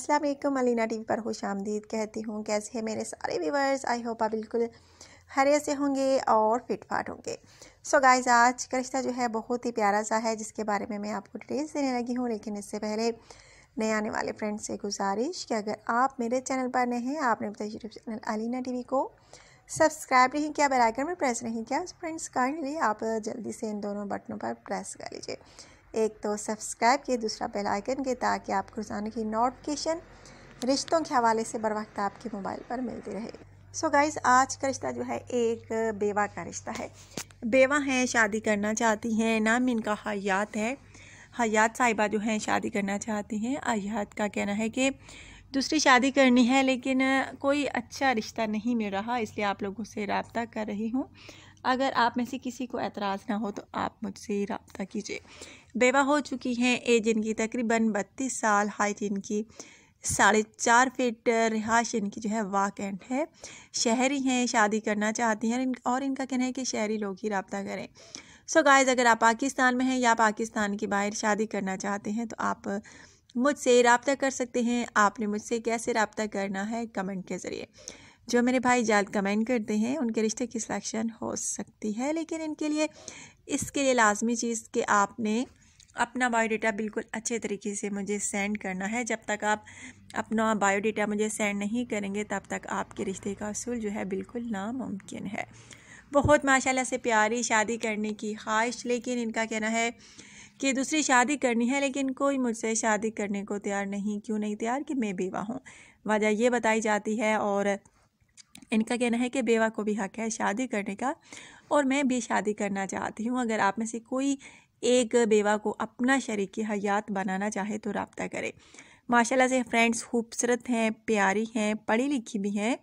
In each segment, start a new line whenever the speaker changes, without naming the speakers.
अस्सलाम वालेकुम, मलीना टीवी पर खुशामदीद कहती हूँ। कैसे हैं मेरे सारे व्यूवर्स? आई होप आप बिल्कुल खैरियत से होंगे और फिट फाट होंगे। सो गाइस, आज का रिश्ता जो है बहुत ही प्यारा सा है, जिसके बारे में मैं आपको डिटेल्स देने लगी हूँ। लेकिन इससे पहले नए आने वाले फ्रेंड्स से गुजारिश कि अगर आप मेरे चैनल पर नए हैं, आपने बताया यूट्यूब चैनल अलीना टीवी को सब्सक्राइब नहीं किया, बेल आइकन में प्रेस नहीं किया, फ्रेंड्स काइंडली आप जल्दी से इन दोनों बटनों पर प्रेस कर लीजिए। एक तो सब्सक्राइब किए, दूसरा बेल आइकन के, ताकि आपको रोज़ाना की नोटिफिकेशन रिश्तों के हवाले से बर वक्त आपके मोबाइल पर मिलती रहे। सो गाइज़, आज का रिश्ता जो है एक बेवा का रिश्ता है। बेवा हैं, शादी करना चाहती हैं। नाम इनका हयात है। हयात साहिबा जो हैं शादी करना चाहती हैं। हयात का कहना है कि दूसरी शादी करनी है, लेकिन कोई अच्छा रिश्ता नहीं मिल रहा, इसलिए आप लोगों से रब्ता कर रही हूँ। अगर आप में से किसी को एतराज़ ना हो तो आप मुझसे रब्ता कीजिए। बेवा हो चुकी हैं, एज इनकी तकरीबन 32 साल, हाइट इनकी 4.5 फीट, रिहाइश इनकी जो है वाकेंट है, शहरी हैं, शादी करना चाहती हैं और इनका कहना है कि शहरी लोग ही रब्ता करें। सो गाइज़, अगर आप पाकिस्तान में हैं या पाकिस्तान के बाहर शादी करना चाहते हैं तो आप मुझसे रब्ता कर सकते हैं। आपने मुझसे कैसे रब्ता करना है? कमेंट के ज़रिए। जो मेरे भाई जल्द कमेंट करते हैं उनके रिश्ते की सिलेक्शन हो सकती है, लेकिन इसके लिए लाजमी चीज़ कि आपने अपना बायोडाटा बिल्कुल अच्छे तरीके से मुझे सेंड करना है। जब तक आप अपना बायोडाटा मुझे सेंड नहीं करेंगे, तब तक आपके रिश्ते का असूल जो है बिल्कुल नामुमकिन है। बहुत माशाल्लाह से प्यारी शादी करने की ख्वाहिश, लेकिन इनका कहना है कि दूसरी शादी करनी है, लेकिन कोई मुझसे शादी करने को तैयार नहीं। क्यों नहीं तैयार? कि मैं बेवा हूँ, वजह ये बताई जाती है। और इनका कहना है कि बेवा को भी हक है शादी करने का, और मैं भी शादी करना चाहती हूँ। अगर आप में से कोई एक बेवा को अपना शरीक हयात बनाना चाहे तो रब्ता करें। माशाल्लाह से फ्रेंड्स खूबसूरत हैं, प्यारी हैं, पढ़ी लिखी भी हैं।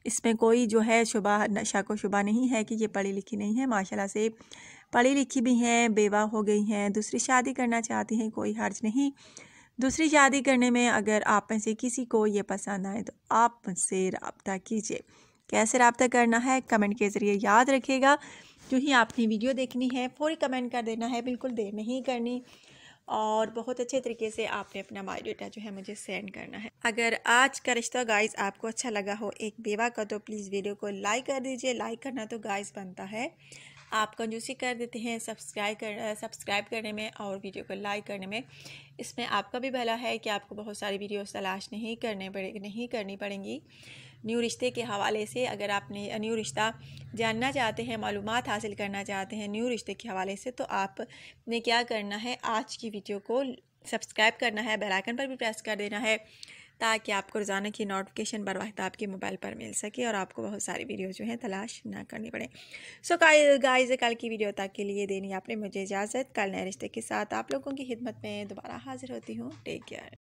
इसमें कोई जो है शक व शुबा नहीं है कि ये पढ़ी लिखी नहीं है। माशाल्लाह से पढ़ी लिखी भी हैं, बेवा हो गई हैं, दूसरी शादी करना चाहती हैं, कोई हर्ज नहीं दूसरी शादी करने में। अगर आप में से किसी को ये पसंद आए तो आप मुझसे रब्ता कीजिए। कैसे रब्ता करना है? कमेंट के ज़रिए। याद रखिएगा, जो ही आपने वीडियो देखनी है फौरी कमेंट कर देना है, बिल्कुल देर नहीं करनी, और बहुत अच्छे तरीके से आपने अपना बायोडाटा जो है मुझे सेंड करना है। अगर आज का रिश्ता गाइस आपको अच्छा लगा हो एक बेवा का, तो प्लीज़ वीडियो को लाइक कर दीजिए। लाइक करना तो गाइस बनता है, आप कंजूसी कर देते हैं सब्सक्राइब करने में और वीडियो को लाइक करने में। इसमें आपका भी भला है कि आपको बहुत सारी वीडियोस तलाश नहीं करनी पड़ेंगी न्यू रिश्ते के हवाले से। अगर आपने न्यू रिश्ता जानना चाहते हैं, मालूमात हासिल करना चाहते हैं न्यू रिश्ते के हवाले से, तो आपने क्या करना है, आज की वीडियो को सब्सक्राइब करना है, बेल आइकन पर भी प्रेस कर देना है, ताकि आपको रोज़ाना की नोटिफिकेशन बर वक्त आपके मोबाइल पर मिल सके और आपको बहुत सारी वीडियो जो है तलाश ना करनी पड़े। सो गाइस, कल की वीडियो तक के लिए देनी आपने मुझे इजाज़त। कल नए रिश्ते के साथ आप लोगों की खिदमत में दोबारा हाजिर होती हूँ। Take care.